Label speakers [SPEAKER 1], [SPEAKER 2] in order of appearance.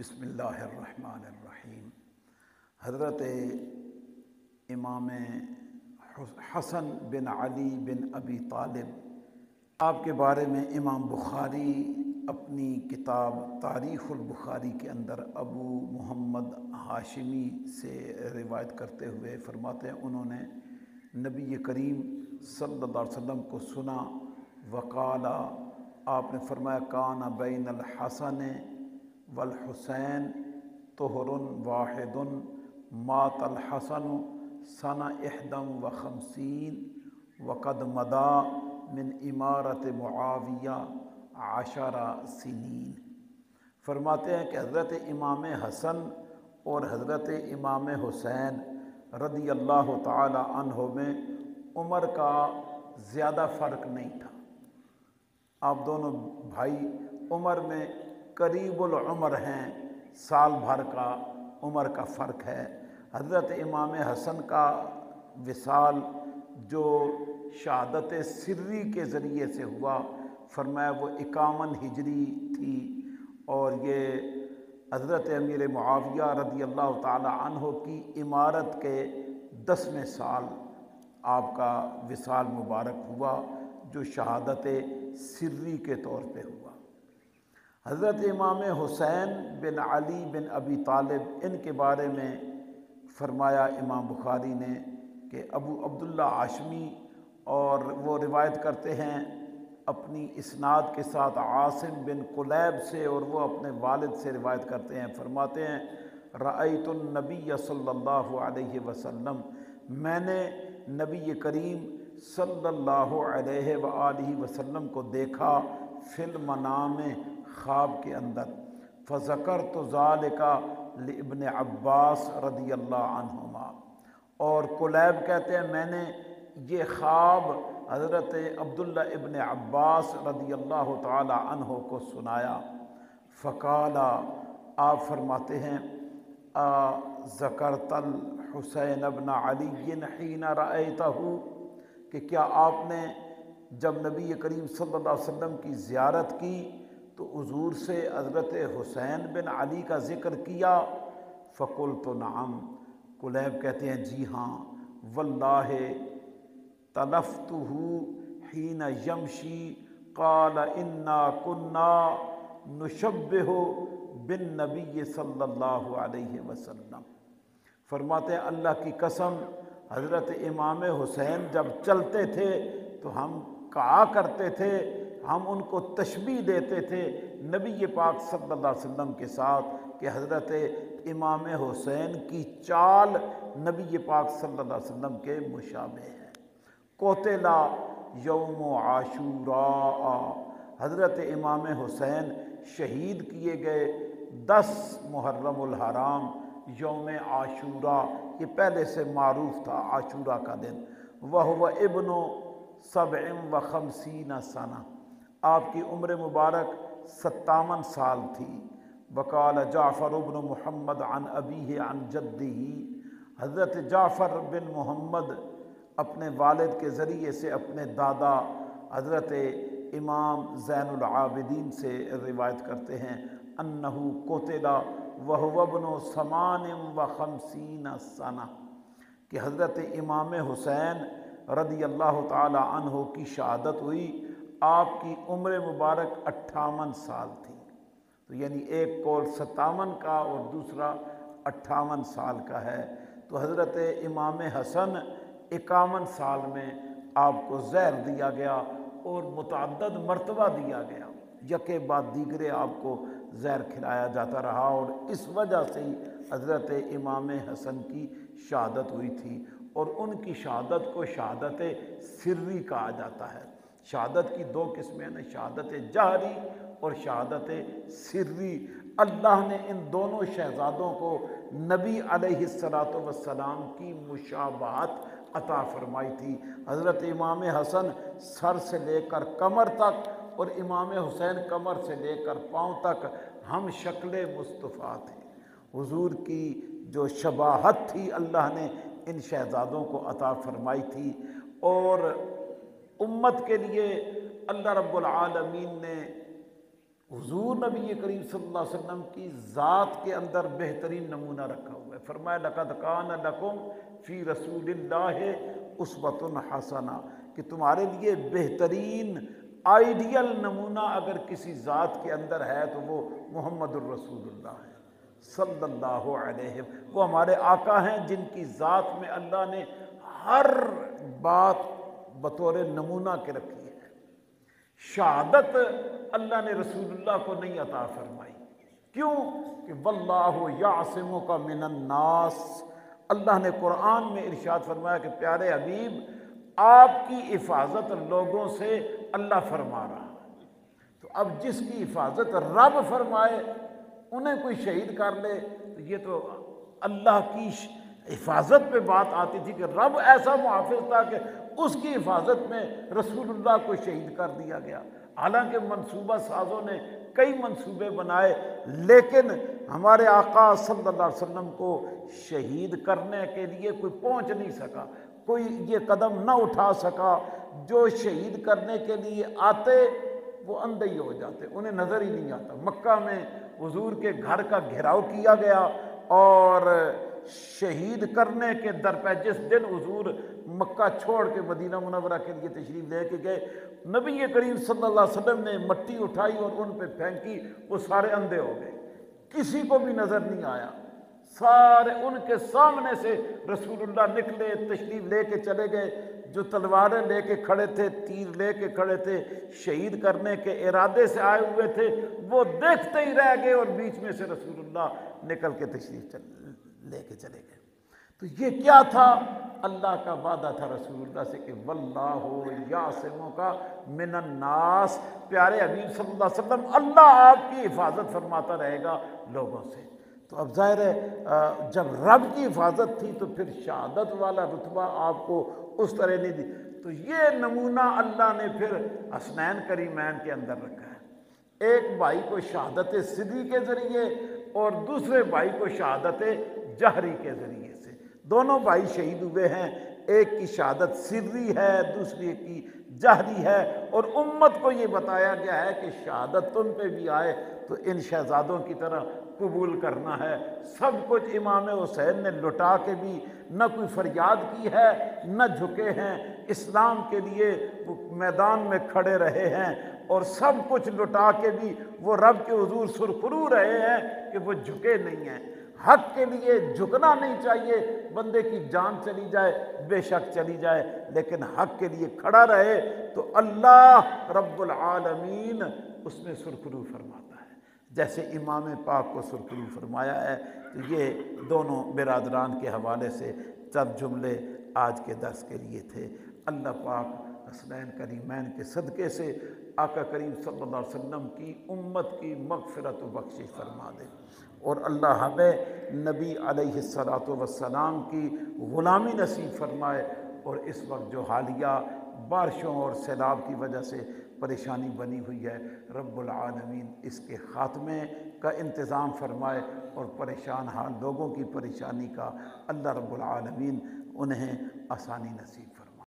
[SPEAKER 1] بسم اللہ الرحمن الرحیم۔ حضرت امام حسن بن علی بن ابی طالب، آپ کے بارے میں امام بخاری اپنی کتاب تاریخ البخاری کے اندر ابو محمد ہاشمی سے روایت کرتے ہوئے فرماتے ہیں انہوں نے نبی کریم صلی اللہ علیہ وسلم کو سنا، وقال، آپ نے فرمایا کان بین الحسن والحسین طہر واحد مات الحسن سنہ 51 وقد مدا من امارت معاویہ 10 سنین۔ فرماتے ہیں کہ حضرت امام حسن اور حضرت امام حسین رضی اللہ تعالی عنہ میں عمر کا زیادہ فرق نہیں تھا۔ آپ دونوں بھائی عمر میں قریب العمر ہیں، سال بھر کا عمر کا فرق ہے۔ حضرت امام حسن کا وصال جو شہادت سری کے ذریعے سے ہوا، فرمایا وہ 51 ہجری تھی، اور یہ حضرت امیر معاویہ رضی اللہ تعالی عنہ کی امارت کے 10ویں سال آپ کا وصال مبارک ہوا، جو شہادت سری کے طور پہ ہوا۔ حضرت امام حسین بن علی بن ابی طالب، ان کے بارے میں فرمایا امام بخاری نے کہ ابو عبداللہ ہاشمی، اور وہ روایت کرتے ہیں اپنی اسناد کے ساتھ عاصم بن قلیب سے، اور وہ اپنے والد سے روایت کرتے ہیں، فرماتے ہیں رأیت النبی صلی اللہ علیہ وسلم، میں نے نبی کریم صلی اللہ علیہ وآلہ وسلم کو دیکھا فی المنام، خواب کے اندر، فذکرت ذالک لابن عباس رضی اللہ عنہما، اور قلیب کہتے ہیں میں نے یہ خواب حضرت عبداللہ ابن عباس رضی اللہ تعالی عنہ کو سنایا۔ فقال، آپ فرماتے ہیں ذکرت الحسین ابن علی حین رأیتہ، کہ کیا آپ نے جب نبی کریم صلی اللہ علیہ وسلم کی زیارت کی تو حضور سے حضرت حسین بن علی کا ذکر کیا؟ فقلت نعم، قلیب کہتے ہیں جی ہاں، واللہ تلفتہ حین یمشی قال انا کنا نشبہ بالنبی صلی اللہ علیہ وسلم۔ فرماتے ہیں اللہ کی قسم، حضرت امام حسین جب چلتے تھے تو ہم کہا کرتے تھے، ہم ان کو تشبیہ دیتے تھے نبی پاک صلی اللہ علیہ وسلم کے ساتھ کہ حضرت امام حسین کی چال نبی پاک صلی اللہ علیہ وسلم کے مشابہ ہے۔ قتلا یوم عاشوراء، حضرت امام حسین شہید کیے گئے 10 محرم الحرام، یوم عاشوراء، یہ پہلے سے معروف تھا عاشوراء کا دن۔ وہو ابن 57 سنہ، آپ کی عمر مبارک 57 سال تھی۔ وقال جعفر بن محمد عن ابیہ عن جدہ، حضرت جعفر بن محمد اپنے والد کے ذریعے سے اپنے دادا حضرت امام زین العابدین سے روایت کرتے ہیں انہو قتل وہو ابن 58 سنہ، کہ حضرت امام حسین رضی اللہ تعالی عنہ کی شہادت ہوئی، آپ کی عمر مبارک 58 سال تھی۔ تو یعنی ایک قول 57 کا اور دوسرا 58 سال کا ہے۔ تو حضرت امام حسن 51 سال میں آپ کو زہر دیا گیا اور متعدد مرتبہ دیا گیا، یکے بعد دیگرے آپ کو زہر کھلایا جاتا رہا، اور اس وجہ سے ہی حضرت امام حسن کی شہادت ہوئی تھی۔ اور ان کی شہادت کو شہادت سری کہا جاتا ہے۔ شہادت کی 2 قسمیں ہیں، شہادت جہری اور شہادت سری۔ اللہ نے ان دونوں شہزادوں کو نبی علیہ السلام کی مشابہت عطا فرمائی تھی۔ حضرت امام حسن سر سے لے کر کمر تک، اور امام حسین کمر سے لے کر پاؤں تک ہم شکل مصطفیٰ تھے۔ حضور کی جو شباہت تھی اللہ نے ان شہزادوں کو عطا فرمائی تھی، اور امت کے لیے اللہ رب العالمین نے حضور نبی کریم صلی اللہ علیہ وسلم کی ذات کے اندر بہترین نمونہ رکھا ہوا ہے۔ فرمایا لقد کان لکم فی رسول اللہ اسوۃ حسنہ، کہ تمہارے لیے بہترین آئیڈیل نمونہ اگر کسی ذات کے اندر ہے تو وہ محمد الرسول اللہ ہے صلی اللہ علیہ وسلم۔ وہ ہمارے آقا ہیں جن کی ذات میں اللہ نے ہر بات بطور نمونہ کے رکھی ہے۔ شہادت اللہ نے رسول اللہ کو نہیں عطا فرمائی، کیوں کہ واللہ یعصمک من الناس، اللہ نے قرآن میں ارشاد فرمایا کہ پیارے حبیب آپ کی حفاظت لوگوں سے اللہ فرما رہا ہے۔ تو اب جس کی حفاظت رب فرمائے انہیں کوئی شہید کر لے تو یہ تو اللہ کی حفاظت پہ بات آتی تھی کہ رب ایسا محافظ تھا کہ اس کی حفاظت میں رسول اللہ کو شہید کر دیا گیا۔ حالانکہ منصوبہ سازوں نے کئی منصوبے بنائے، لیکن ہمارے آقا صلی اللہ علیہ وسلم کو شہید کرنے کے لیے کوئی پہنچ نہیں سکا، کوئی یہ قدم نہ اٹھا سکا۔ جو شہید کرنے کے لیے آتے وہ اندھے ہی ہو جاتے، انہیں نظر ہی نہیں آتا۔ مکہ میں حضور کے گھر کا گھیراؤ کیا گیا اور شہید کرنے کے در پہ جس دن حضور مکہ چھوڑ کے مدینہ منورہ کے لیے تشریف لے کے گئے، نبی کریم صلی اللہ علیہ وسلم نے مٹی اٹھائی اور ان پہ پھینکی، وہ سارے اندھے ہو گئے، کسی کو بھی نظر نہیں آیا۔ سارے ان کے سامنے سے رسول اللہ نکلے، تشریف لے کے چلے گئے۔ جو تلواریں لے کے کھڑے تھے، تیر لے کے کھڑے تھے، شہید کرنے کے ارادے سے آئے ہوئے تھے، وہ دیکھتے ہی رہ گئے اور بیچ میں سے رسول اللہ نکل کے تشریف لے کے چلے گئے۔ تو یہ کیا تھا؟ اللہ کا وعدہ تھا رسول اللہ سے کہ واللہ یعصمک من الناس، پیارے حبیب صلی اللہ علیہ وسلم اللہ آپ کی حفاظت فرماتا رہے گا لوگوں سے۔ تو اب ظاہر ہے جب رب کی حفاظت تھی تو پھر شہادت والا رتبہ آپ کو اس طرح نہیں دی۔ تو یہ نمونہ اللہ نے پھر حسنین کریمین کے اندر رکھا ہے، ایک بھائی کو شہادت سری کے ذریعے اور دوسرے بھائی کو شہادت جہری کے ذریعے سے۔ دونوں بھائی شہید ہوئے ہیں، ایک کی شہادت سری ہے، دوسری کی جہری ہے، اور امت کو یہ بتایا گیا ہے کہ شہادت تم پہ بھی آئے تو ان شہزادوں کی طرح قبول کرنا ہے۔ سب کچھ امام حسین نے لٹا کے بھی نہ کوئی فریاد کی ہے، نہ جھکے ہیں، اسلام کے لیے وہ میدان میں کھڑے رہے ہیں، اور سب کچھ لٹا کے بھی وہ رب کے حضور سرخرو رہے ہیں کہ وہ جھکے نہیں ہیں۔ حق کے لیے جھکنا نہیں چاہیے، بندے کی جان چلی جائے بے شک چلی جائے، لیکن حق کے لیے کھڑا رہے تو اللہ رب العالمین اس میں سرخرو فرماتا ہے، جیسے امام پاک کو سرخرو فرمایا ہے۔ تو یہ دونوں برادران کے حوالے سے چند جملے آج کے درس کے لیے تھے۔ اللہ پاک حسنین کریمین کے صدقے سے آقا کریم صلی اللہ علیہ وسلم کی امت کی مغفرت و بخشش فرما دے، اور اللہ ہمیں نبی علیہ الصلاۃ والسلام کی غلامی نصیب فرمائے۔ اور اس وقت جو حالیہ بارشوں اور سیلاب کی وجہ سے پریشانی بنی ہوئی ہے، رب العالمین اس کے خاتمے کا انتظام فرمائے، اور پریشان حال لوگوں کی پریشانی کا اللہ رب العالمین انہیں آسانی نصیب فرمائے۔